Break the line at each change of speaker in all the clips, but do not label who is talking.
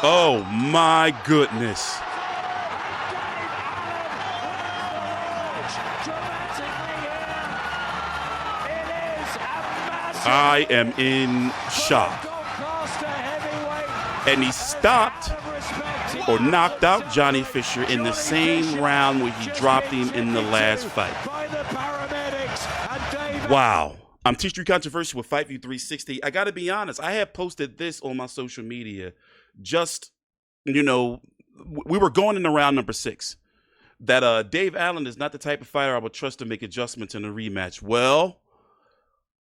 Oh my goodness. I am in shock. And he stopped or knocked out Johnny Fisher in the same round where he dropped him in the last fight. Wow. I'm TstreeT Controversy with Fight View 360. I got to be honest. I have posted this on my social media. Just, we were going in the round number 6. That Dave Allen is not the type of fighter I would trust to make adjustments in a rematch. Well,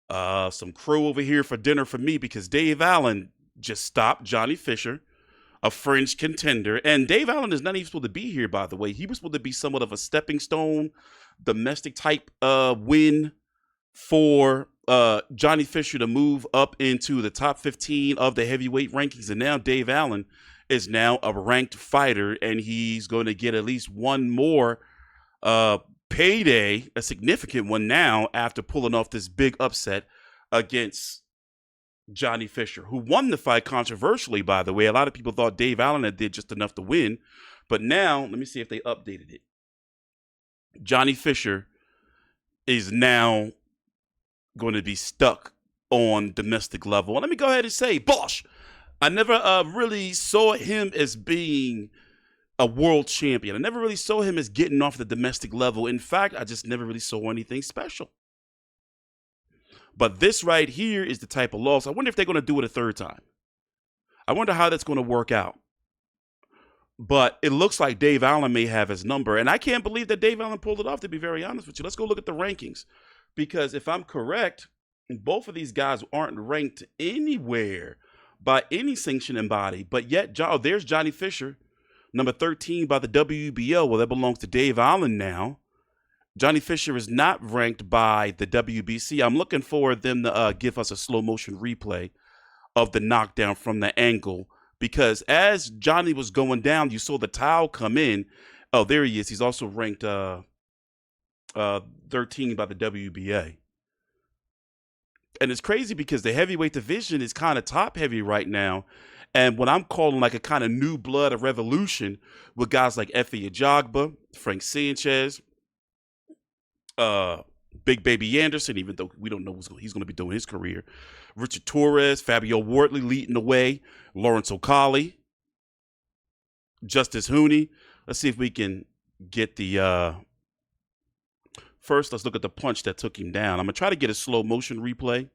some crow over here for dinner for me because Dave Allen just stopped Johnny Fisher, a fringe contender. And Dave Allen is not even supposed to be here, by the way. He was supposed to be somewhat of a stepping stone, domestic type win for Johnny Fisher to move up into the top 15 of the heavyweight rankings. And now Dave Allen is now a ranked fighter, and he's going to get at least one more payday, a significant one now, after pulling off this big upset against Johnny Fisher, who won the fight controversially, by the way. A lot of people thought Dave Allen did just enough to win. But now, let me see if they updated it. Johnny Fisher is now going to be stuck on domestic level. And let me go ahead and say, Bosh, I never really saw him as being a world champion. I never really saw him as getting off the domestic level. In fact, I just never really saw anything special. But this right here is the type of loss. I wonder if they're going to do it a third time. I wonder how that's going to work out. But it looks like Dave Allen may have his number. And I can't believe that Dave Allen pulled it off, to be very honest with you. Let's go look at the rankings. Because if I'm correct, both of these guys aren't ranked anywhere by any sanctioning body. But yet, there's Johnny Fisher, number 13 by the WBO. Well, that belongs to Dave Allen now. Johnny Fisher is not ranked by the WBC. I'm looking for them to give us a slow motion replay of the knockdown from the angle. Because as Johnny was going down, you saw the towel come in. Oh, there he is. He's also ranked 13 by the WBA. And it's crazy because the heavyweight division is kind of top heavy right now. And what I'm calling like a kind of new blood of revolution with guys like Efe Ajagba, Frank Sanchez, Big Baby Anderson, even though we don't know what he's going to be doing his career. Richard Torres, Fabio Wortley leading the way, Lawrence O'Colly, Justice Hooney. Let's see if we can get the first, let's look at the punch that took him down. I'm going to try to get a slow motion replay.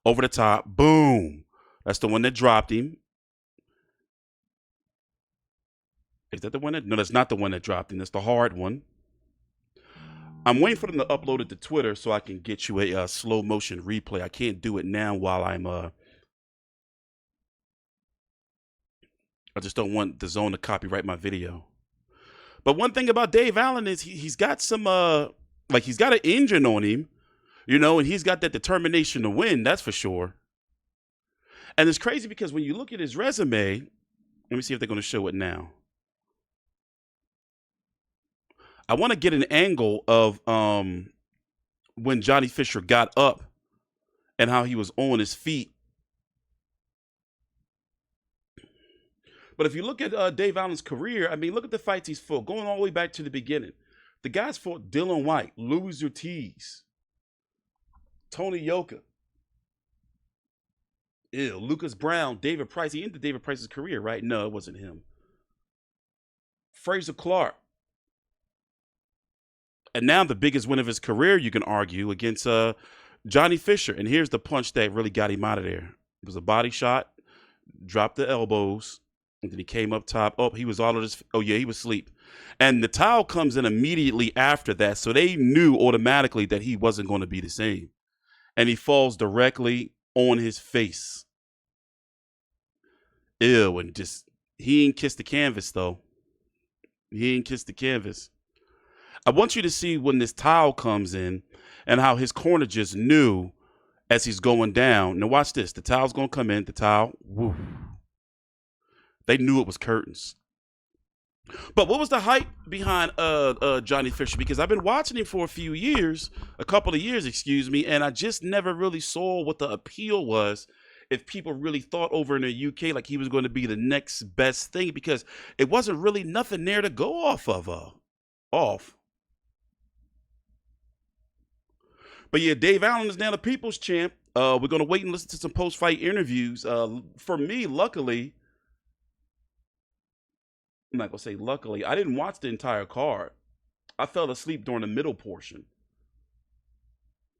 Over the top. Boom. That's the one that dropped him. Is that the one that? No, that's not the one that dropped him. That's the hard one. I'm waiting for them to upload it to Twitter so I can get you a slow motion replay. I can't do it now while I'm I just don't want the zone to copyright my video. But one thing about Dave Allen is he's got some he's got an engine on him, and he's got that determination to win, that's for sure. And it's crazy because when you look at his resume, let me see if they're going to show it now. I want to get an angle of when Johnny Fisher got up and how he was on his feet. But if you look at Dave Allen's career, I mean, look at the fights he's fought, going all the way back to the beginning. The guys fought Dylan White, Luis Ortiz, Tony Yoka, Lucas Brown, David Price. He ended David Price's career, right? No, it wasn't him. Fraser Clark. And now the biggest win of his career, you can argue, against Johnny Fisher. And here's the punch that really got him out of there. It was a body shot, dropped the elbows, and then he came up top. Oh, he was all of this. Oh, yeah, he was asleep. And the towel comes in immediately after that. So they knew automatically that he wasn't going to be the same. And he falls directly on his face. Ew, and just, he ain't kissed the canvas, though. He ain't kissed the canvas. I want you to see when this towel comes in and how his corner just knew as he's going down. Now watch this. The towel's going to come in. The towel. Woo. They knew it was curtains. But what was the hype behind Johnny Fisher? Because I've been watching him for a couple of years, and I just never really saw what the appeal was if people really thought over in the UK like he was going to be the next best thing, because it wasn't really nothing there to go off of. But yeah, Dave Allen is now the people's champ. We're going to wait and listen to some post-fight interviews. For me, luckily, I'm not going to say luckily, I didn't watch the entire card. I fell asleep during the middle portion.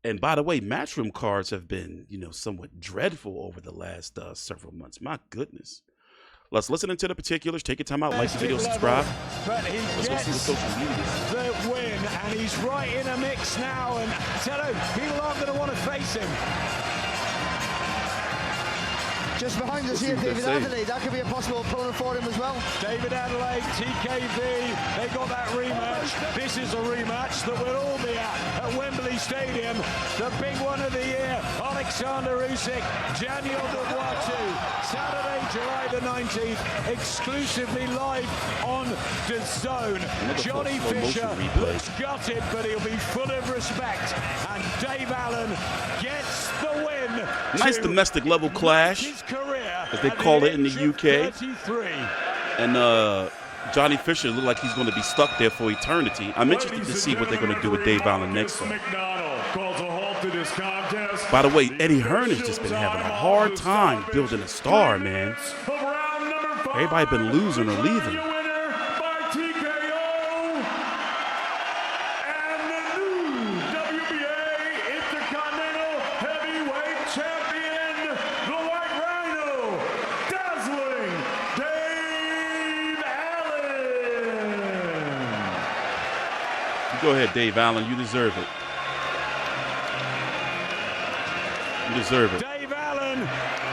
And by the way, Matchroom cards have been, somewhat dreadful over the last several months. My goodness. Let's listen into the particulars. Take your time out, like the video, subscribe.
But he gets the win, and he's right in a mix now. And tell him, people aren't going to want to face him.
Just behind us here, David Adelaide. That could be a possible opponent for him as well.
David Adelaide, TKV, they got that rematch. This is a rematch that we'll all be at Wembley Stadium. The big one of the year, Alexander Usyk, Daniel Dubois 2. Saturday, July the 19th, exclusively live on the Zone. Johnny Fisher looks gutted, but he'll be full of respect. And Dave Allen gets the win.
Nice domestic level clash, as they call it in the UK.
33.
And Johnny Fisher looked like he's going to be stuck there for eternity. I'm interested to see what they're going to do with Dave Allen next time. By the way, Eddie Hearn has just been having a hard time building a star, man. Everybody been losing or leaving. Go ahead, Dave Allen. You deserve it. You deserve it.
Dave Allen,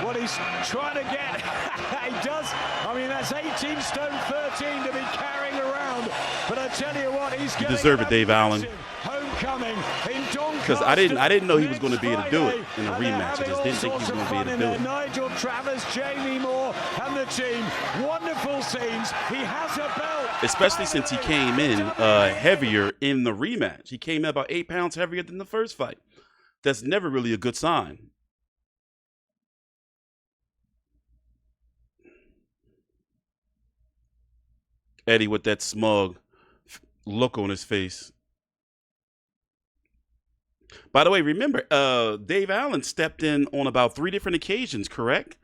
what he's trying to get, he does. I mean, that's 18 stone 13 to be carrying around. But I tell you what, he's getting.
You deserve it, Dave Allen.
Homecoming in Doncaster.
Because I didn't know he was going to be able to do it in a rematch. I just didn't think he was going to be able to do it.
Nigel Travers, Jamie Moore, and the team. Wonderful scenes. He has a belt.
Especially since he came in heavier in the rematch. He came in about 8 pounds heavier than the first fight. That's never really a good sign. Eddie with that smug look on his face. By the way, remember, Dave Allen stepped in on about 3 different occasions, correct?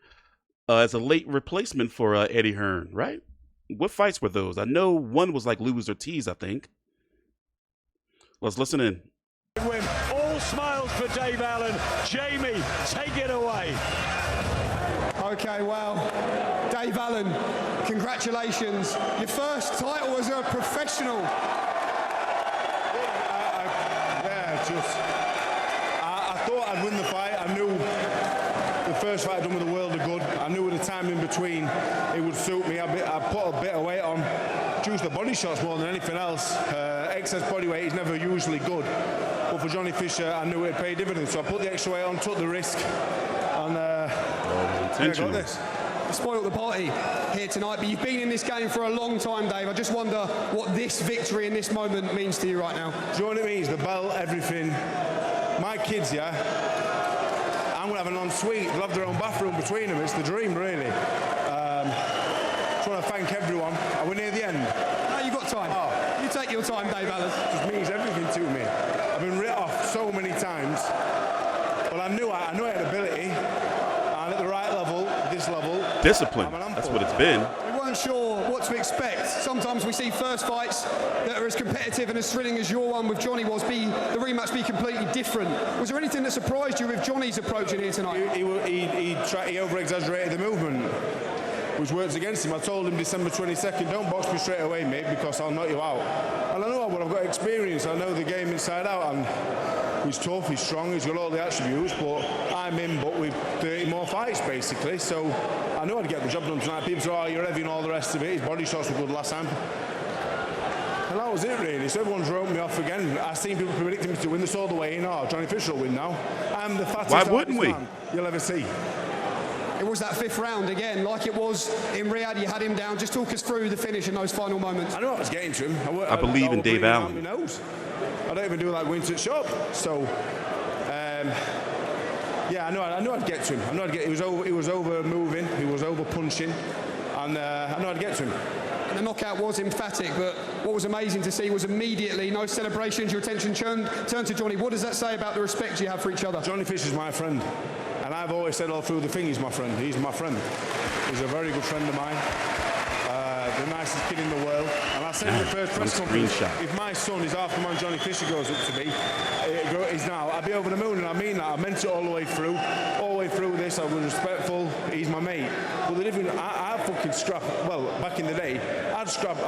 As a late replacement for Eddie Hearn, right? What fights were those? I know one was like Lose or Tease, I think. Let's listen in.
Win. All smiles for Dave Allen. Jamie, take it away.
Okay, well, Dave Allen, congratulations. Your first title as a professional.
I thought I'd win the fight. I knew the first fight I'd done with the world of good. I knew with the time in between it would suit me. I put a bit of weight on, choose the body shots more than anything else. Excess body weight is never usually good. But for Johnny Fisher, I knew it'd pay dividends. So I put the extra weight on, took the risk, and I got this.
Spoiled the party here tonight, but you've been in this game for a long time, Dave. I just wonder what this victory in this moment means to you right now.
Do you know what it means? The belt, everything. My kids, yeah, I'm going to have an ensuite. They'll have their own bathroom between them. It's the dream, really. Just want to thank everyone. Are we near the end?
No, you've got time.
Oh.
You take your time, Dave Allen.
It just means everything to me. I've been written off so many times, but I knew I had ability, and at the right level, this level.
Discipline. That's what it's been.
We weren't sure what to expect. Sometimes we see first fights that are as competitive and as thrilling as your one with Johnny was, the rematch be completely different. Was there anything that surprised you with Johnny's approach in here tonight?
He over-exaggerated the movement, which works against him. I told him December 22nd, don't box me straight away, mate, because I'll knock you out. And I know what I've got experience. I know the game inside out, and he's tough, he's strong, he's got all the attributes, but I'm in, but with 30 more fights, basically. So I knew I'd get the job done tonight. People say, oh, you're heavy and all the rest of it. His body shots were good last time. And that was it, really. So everyone's wrote me off again. I've seen people predicting me to win this all the way in. Oh, Johnny Fisher will win now. I'm the fattest.
Why wouldn't we?
Man you'll ever see.
It was that 5th round again, like it was in Riyadh. You had him down. Just talk us through the finish in those final moments.
I knew I was getting to him.
I believe in Dave Allen.
I don't even do like Winter Shop. So Yeah, I knew I'd get to him. I knew I'd get. He was over moving. He was over punching, and I knew I'd get to him.
And the knockout was emphatic, but what was amazing to see was immediately no celebrations. Your attention turned to Johnny. What does that say about the respect you have for each other?
Johnny Fisher's my friend, and I've always said all through the thing, he's my friend. He's my friend. He's a very good friend of mine. The nicest kid in the world. And I said in the first press conference, if my son is half the man Johnny Fisher goes up to be, he's now, I'd be over the moon, and I mean that. I meant it all the way through. All the way through this, I was respectful. He's my mate. But the difference, I fucking scrap. Well, back in the day, I'd scrap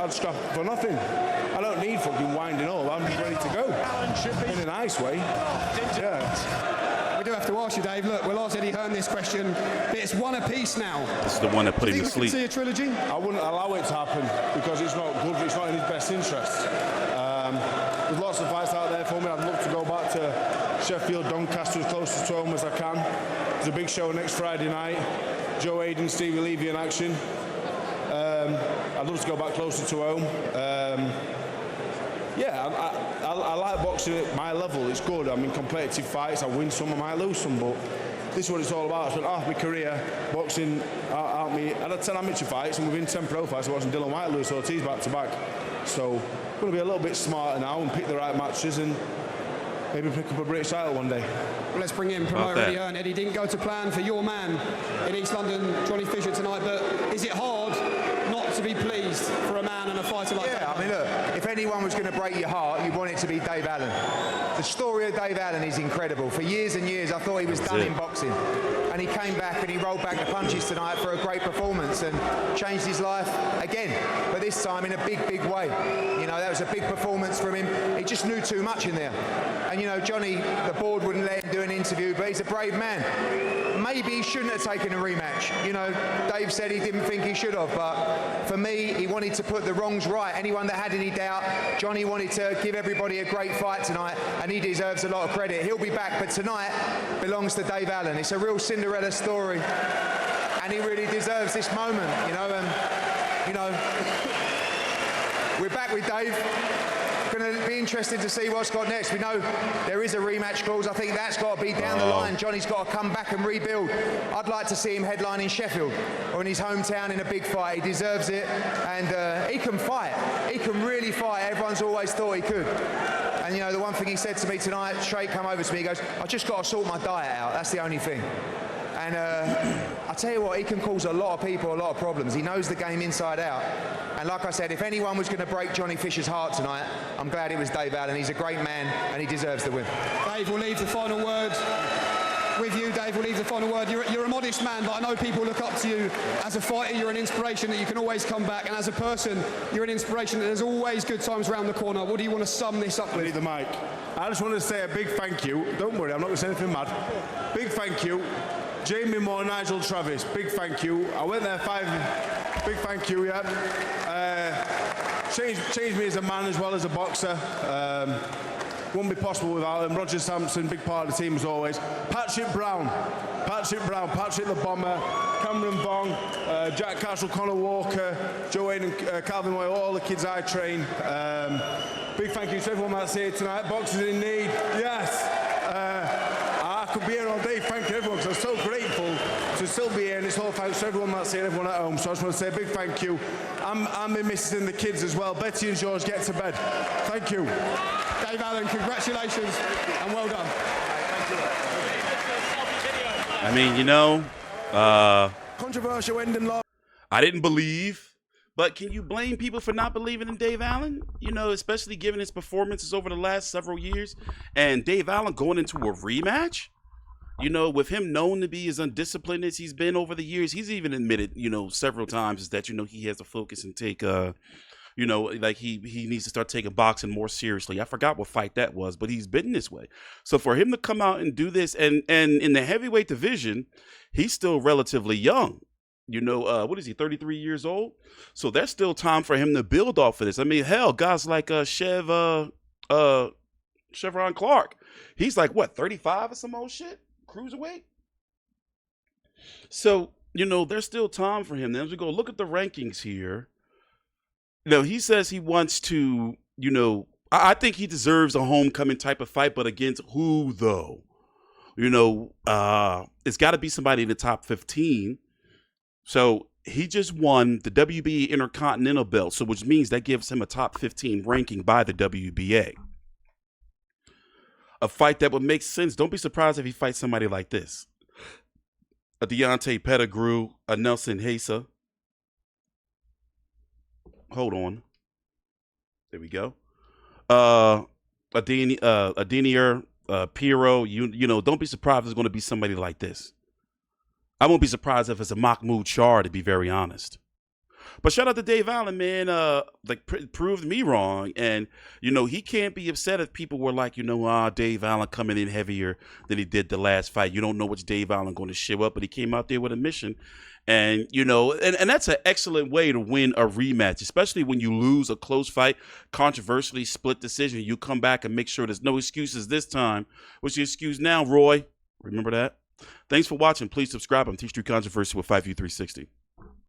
for nothing. I don't need fucking winding up. I'm just ready to go. In a nice way. Yeah.
We do have to ask you, Dave. Look, we'll ask Eddie Hearn this question. It's one apiece now.
This is the one that put him to sleep.
See a trilogy?
I wouldn't allow it to happen because it's not good. It's not in his best interest. There's lots of fights out there for me. I'd love to go back to Sheffield, Doncaster, as close to home as I can. There's a big show next Friday night. Joe Hayden, Stevie Levy in action. I'd love to go back closer to home. I like boxing at my level. It's good. I'm in competitive fights. I win some, I might lose some, but this is what it's all about. I spent half my career boxing out me. I had 10 amateur fights, and within 10 pro fights, I watched Dylan White lose Ortiz back to back. So I'm going to be a little bit smarter now and pick the right matches and maybe pick up a British title one day.
Well, let's bring in promoter Eddie Hearn. Eddie, didn't go to plan for your man in East London, Johnny Fisher, tonight, but is it hard not to be pleased for a man and a fighter like that?
Yeah, I mean, look, if anyone was going to break your heart, you want it to be Dave Allen. The story of Dave Allen is incredible. For years and years, I thought he was done in boxing. And he came back and he rolled back the punches tonight for a great performance and changed his life again. But this time in a big, big way. You know, that was a big performance from him. He just knew too much in there. And, you know, Johnny, the board wouldn't let him do an interview, but he's a brave man. Maybe he shouldn't have taken a rematch. You know, Dave said he didn't think he should have, but for me, he wanted to put the wrongs right. Anyone that had any doubt, Johnny wanted to give everybody a great fight tonight, and he deserves a lot of credit. He'll be back, but tonight belongs to Dave Allen. It's a real Cinderella story, and he really deserves this moment, you know. And, you know, we're back with Dave. Going to be interested to see what's got next. We know there is a rematch clause. I think that's got to be down the line. Johnny's got to come back and rebuild. I'd like to see him headlining Sheffield or in his hometown in a big fight. He deserves it, and he can fight. He can really fight. Everyone's always thought he could. And you know, the one thing he said to me tonight, straight come over to me, he goes, "I just got to sort my diet out. That's the only thing." And I tell you what, he can cause a lot of people a lot of problems. He knows the game inside out. And like I said, if anyone was going to break Johnny Fisher's heart tonight, I'm glad it was Dave Allen. He's a great man, and he deserves the win.
Dave, we'll leave the final word with you. Dave, we'll leave the final word. You're a modest man, but I know people look up to you. As a fighter, you're an inspiration that you can always come back. And as a person, you're an inspiration that there's always good times around the corner. What do you want to sum this up with?
I need the mic. I just want to say a big thank you. Don't worry, I'm not going to say anything mad. Big thank you. Jamie Moore, Nigel Travis, big thank you. I went there big thank you, yeah. Changed me as a man as well as a boxer. Wouldn't be possible without him. Roger Sampson, big part of the team as always. Patrick Brown, Patrick the Bomber, Cameron Bong, Jack Castle, Conor Walker, Joe Hayden, Calvin Moyle, all the kids I train. Big thank you to everyone that's here tonight. Boxers in need, yes. I could be here all day thanking everyone because I'm so grateful to still be here, and it's all thanks to everyone that's here, everyone at home. So I just want to say a big thank you. I'm my missus and the kids as well. Betty and George, get to bed. Thank you.
Dave Allen, congratulations and well done.
I mean, you know,
Controversial ending.
I didn't believe. But can you blame people for not believing in Dave Allen? You know, especially given his performances over the last several years. And Dave Allen going into a rematch? You know, with him known to be as undisciplined as he's been over the years, he's even admitted, you know, several times that, you know, he has to focus and take, you know, like he needs to start taking boxing more seriously. I forgot what fight that was, but he's been this way. So for him to come out and do this, and in the heavyweight division, he's still relatively young. You know, what is he, 33 years old? So there's still time for him to build off of this. I mean, hell, guys like Chevron Clark, he's like, what, 35 or some old shit? Cruiserweight? So, you know, there's still time for him. Then as we go look at the rankings here, you know, he says he wants to, you know, I think he deserves a homecoming type of fight, but against who, though? It's got to be somebody in the top 15. So he just won the WBA Intercontinental belt, so which means that gives him a top 15 ranking by the WBA. A fight that would make sense. Don't be surprised if he fights somebody like this. A Deontay Pettigrew, a Nelson Hasa. Hold on. There we go. A Denier Piro. Don't be surprised if it's going to be somebody like this. I won't be surprised if it's a Mahmoud Char, to be very honest. But shout out to Dave Allen, man. Proved me wrong. And, he can't be upset if people were like, Dave Allen coming in heavier than he did the last fight. You don't know which Dave Allen going to show up, but he came out there with a mission. And, and that's an excellent way to win a rematch, especially when you lose a close fight, controversially split decision. You come back and make sure there's no excuses this time. What's your excuse now, Roy? Remember that? Thanks for watching. Please subscribe. I'm TstreeT Controversy with 5U360.